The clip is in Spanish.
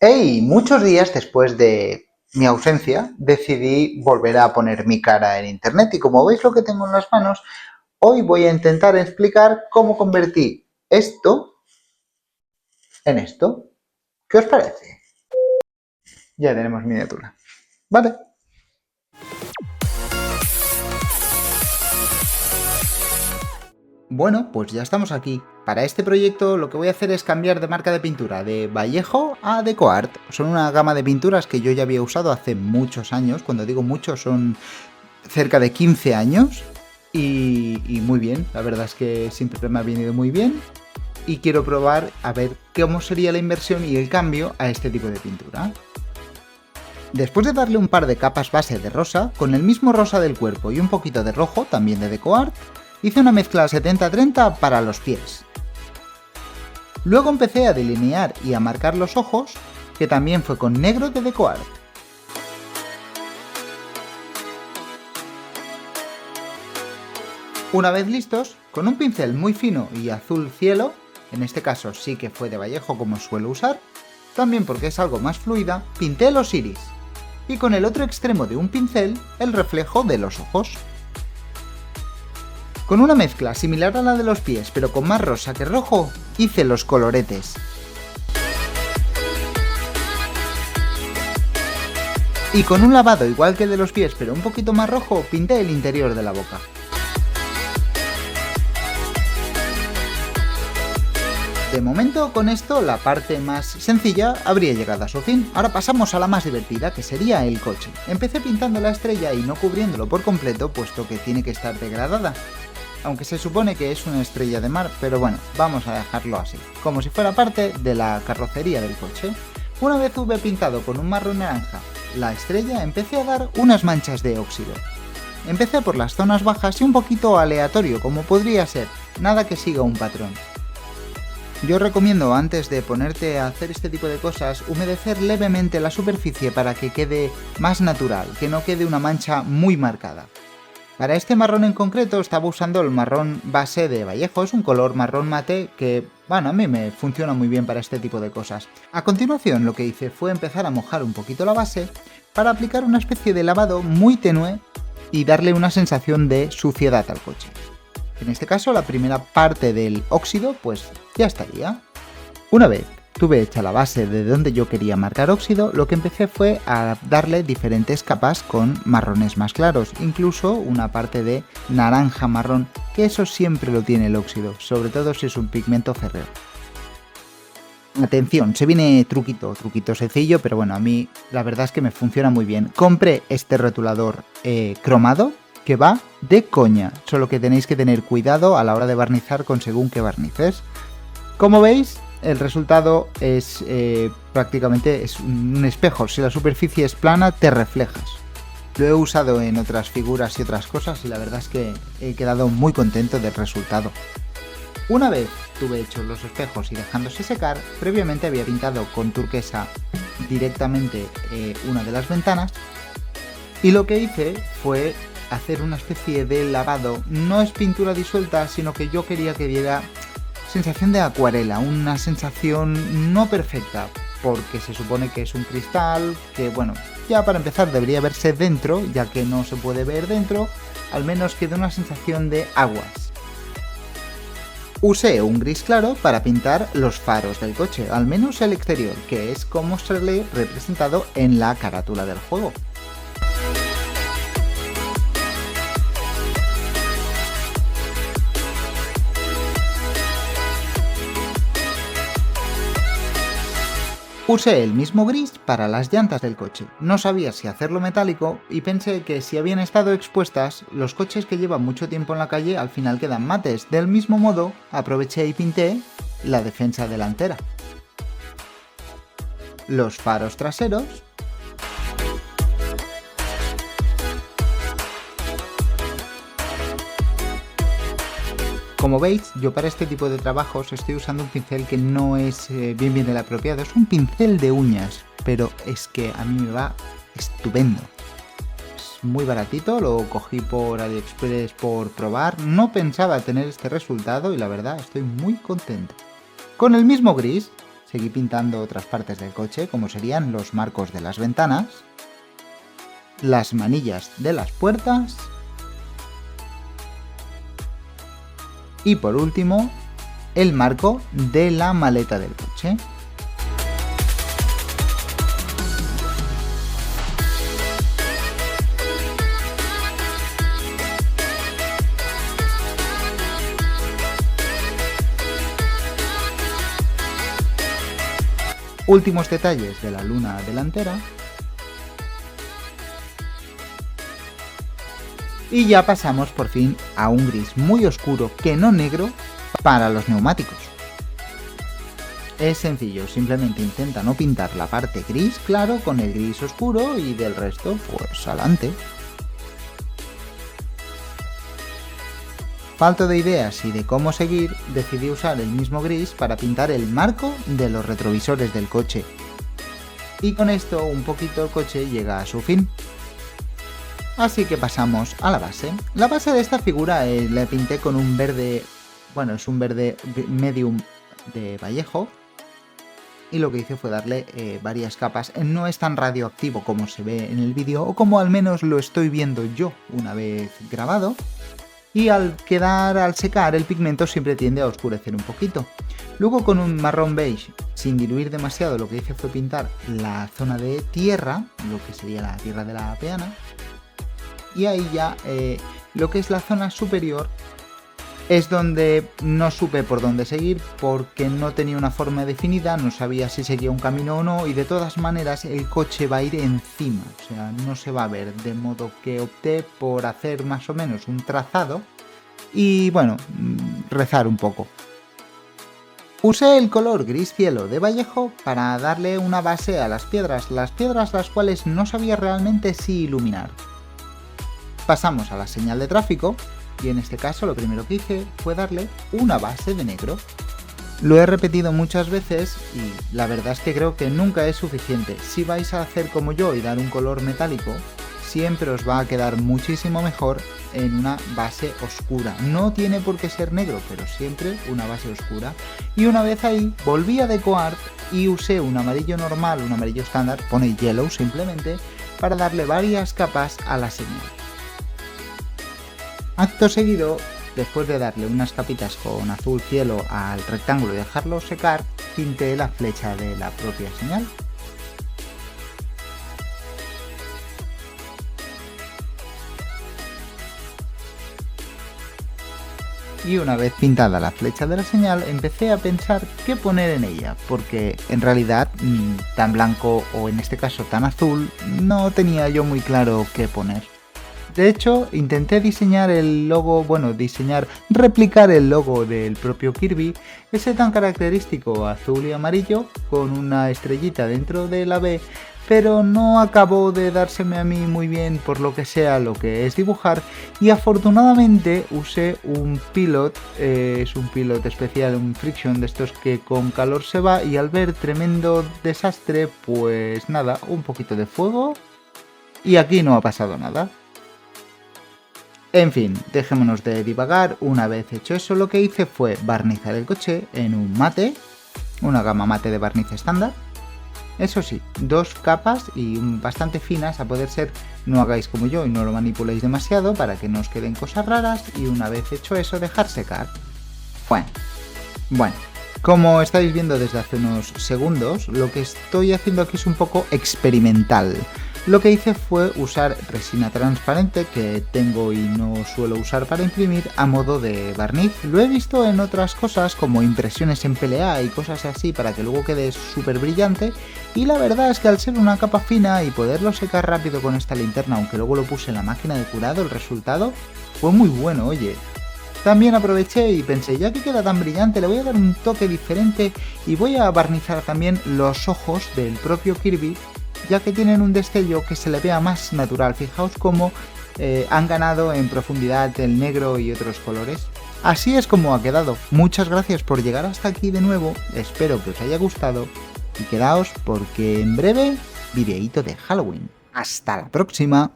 Hey, muchos días después de mi ausencia decidí volver a poner mi cara en internet y como veis lo que tengo en las manos, hoy voy a intentar explicar cómo convertí esto en esto. ¿Qué os parece? Ya tenemos miniatura. Vale. Bueno, pues ya estamos aquí. Para este proyecto lo que voy a hacer es cambiar de marca de pintura de Vallejo a DecoArt. Son una gama de pinturas que yo ya había usado hace muchos años. Cuando digo muchos son cerca de 15 años. Y muy bien, la verdad es que siempre me ha venido muy bien. Y quiero probar a ver cómo sería la inversión y el cambio a este tipo de pintura. Después de darle un par de capas base de rosa, con el mismo rosa del cuerpo y un poquito de rojo, también de DecoArt, hice una mezcla 70-30 para los pies. Luego empecé a delinear y a marcar los ojos, que también fue con negro de DecoArt. Una vez listos, con un pincel muy fino y azul cielo, en este caso sí que fue de Vallejo como suelo usar, también porque es algo más fluida, pinté los iris, y con el otro extremo de un pincel el reflejo de los ojos. Con una mezcla similar a la de los pies pero con más rosa que rojo, hice los coloretes. Y con un lavado igual que el de los pies pero un poquito más rojo, pinté el interior de la boca. De momento, con esto, la parte más sencilla habría llegado a su fin. Ahora pasamos a la más divertida, que sería el coche. Empecé pintando la estrella y no cubriéndolo por completo, puesto que tiene que estar degradada. Aunque se supone que es una estrella de mar, pero bueno, vamos a dejarlo así, como si fuera parte de la carrocería del coche. Una vez hube pintado con un marrón naranja la estrella, empecé a dar unas manchas de óxido. Empecé por las zonas bajas y un poquito aleatorio, como podría ser, nada que siga un patrón. Yo recomiendo, antes de ponerte a hacer este tipo de cosas, humedecer levemente la superficie para que quede más natural, que no quede una mancha muy marcada. Para este marrón en concreto estaba usando el marrón base de Vallejo, es un color marrón mate que, bueno, a mí me funciona muy bien para este tipo de cosas. A continuación lo que hice fue empezar a mojar un poquito la base para aplicar una especie de lavado muy tenue y darle una sensación de suciedad al coche. En este caso la primera parte del óxido pues ya estaría. Una vez tuve hecha la base de donde yo quería marcar óxido, lo que empecé fue a darle diferentes capas con marrones más claros, incluso una parte de naranja marrón, que eso siempre lo tiene el óxido, sobre todo si es un pigmento férreo. Atención, se viene truquito sencillo, pero bueno, a mí la verdad es que me funciona muy bien. Compré este rotulador cromado, que va de coña, solo que tenéis que tener cuidado a la hora de barnizar con según qué barnices. Como veis, el resultado es prácticamente es un espejo. Si la superficie es plana, te reflejas. Lo he usado en otras figuras y otras cosas y la verdad es que he quedado muy contento del resultado. Una vez tuve hechos los espejos y dejándose secar, previamente había pintado con turquesa directamente una de las ventanas y lo que hice fue hacer una especie de lavado. No es pintura disuelta, sino que yo quería que diera sensación de acuarela, una sensación no perfecta, porque se supone que es un cristal, que bueno, ya para empezar debería verse dentro, ya que no se puede ver dentro, al menos que dé una sensación de aguas. Usé un gris claro para pintar los faros del coche, al menos el exterior, que es como se le ha representado en la carátula del juego. Usé el mismo gris para las llantas del coche. No sabía si hacerlo metálico y pensé que si habían estado expuestas, los coches que llevan mucho tiempo en la calle al final quedan mates. Del mismo modo, aproveché y pinté la defensa delantera. Los faros traseros. Como veis, yo para este tipo de trabajos estoy usando un pincel que no es bien el apropiado, es un pincel de uñas, pero es que a mí me va estupendo. Es muy baratito, lo cogí por AliExpress por probar, no pensaba tener este resultado y la verdad estoy muy contento. Con el mismo gris, seguí pintando otras partes del coche, como serían los marcos de las ventanas, las manillas de las puertas y por último el marco de la maleta del coche. Últimos detalles de la luna delantera. Y ya pasamos por fin a un gris muy oscuro, que no negro, para los neumáticos. Es sencillo, simplemente intenta no pintar la parte gris claro con el gris oscuro y del resto pues adelante. Falto de ideas y de cómo seguir, decidí usar el mismo gris para pintar el marco de los retrovisores del coche. Y con esto un poquito el coche llega a su fin. Así que pasamos a la base. La base de esta figura la pinté con un verde, bueno, es un verde medium de Vallejo. Y lo que hice fue darle varias capas. No es tan radioactivo como se ve en el vídeo, o como al menos lo estoy viendo yo una vez grabado. Y al secar el pigmento siempre tiende a oscurecer un poquito. Luego con un marrón beige, sin diluir demasiado, lo que hice fue pintar la zona de tierra, lo que sería la tierra de la peana. Y ahí ya lo que es la zona superior es donde no supe por dónde seguir porque no tenía una forma definida, no sabía si seguía un camino o no y de todas maneras el coche va a ir encima, o sea, no se va a ver, de modo que opté por hacer más o menos un trazado y bueno, rezar un poco. Usé el color gris cielo de Vallejo para darle una base a las piedras las cuales no sabía realmente si iluminar. Pasamos a la señal de tráfico. Y en este caso lo primero que hice fue darle una base de negro. Lo he repetido muchas veces y la verdad es que creo que nunca es suficiente. Si vais a hacer como yo y dar un color metálico, siempre os va a quedar muchísimo mejor en una base oscura. No tiene por qué ser negro, pero siempre una base oscura. Y una vez ahí volví a decorar y usé un amarillo normal, un amarillo estándar, pone yellow simplemente, para darle varias capas a la señal. Acto seguido, después de darle unas capitas con azul cielo al rectángulo y dejarlo secar, pinté la flecha de la propia señal. Y una vez pintada la flecha de la señal, empecé a pensar qué poner en ella, porque en realidad tan blanco o en este caso tan azul, no tenía yo muy claro qué poner. De hecho, intenté diseñar el logo, replicar el logo del propio Kirby, ese tan característico azul y amarillo, con una estrellita dentro de la B, pero no acabó de dárseme a mí muy bien por lo que sea lo que es dibujar, y afortunadamente usé un pilot, es un pilot especial, un friction de estos que con calor se va, y al ver tremendo desastre, pues nada, un poquito de fuego, y aquí no ha pasado nada. En fin, dejémonos de divagar. Una vez hecho eso, lo que hice fue barnizar el coche en un mate, una gama mate de barniz estándar. Eso sí, 2 capas y bastante finas a poder ser, no hagáis como yo y no lo manipuléis demasiado para que no os queden cosas raras, y una vez hecho eso, dejar secar. Bueno, como estáis viendo desde hace unos segundos, lo que estoy haciendo aquí es un poco experimental. Lo que hice fue usar resina transparente, que tengo y no suelo usar para imprimir, a modo de barniz. Lo he visto en otras cosas como impresiones en PLA y cosas así para que luego quede súper brillante, y la verdad es que al ser una capa fina y poderlo secar rápido con esta linterna, aunque luego lo puse en la máquina de curado, el resultado fue muy bueno, oye. También aproveché y pensé, ya que queda tan brillante, le voy a dar un toque diferente y voy a barnizar también los ojos del propio Kirby, ya que tienen un destello que se le vea más natural. Fijaos cómo han ganado en profundidad el negro y otros colores. Así es como ha quedado. Muchas gracias por llegar hasta aquí de nuevo, espero que os haya gustado y quedaos porque en breve videíto de Halloween. ¡Hasta la próxima!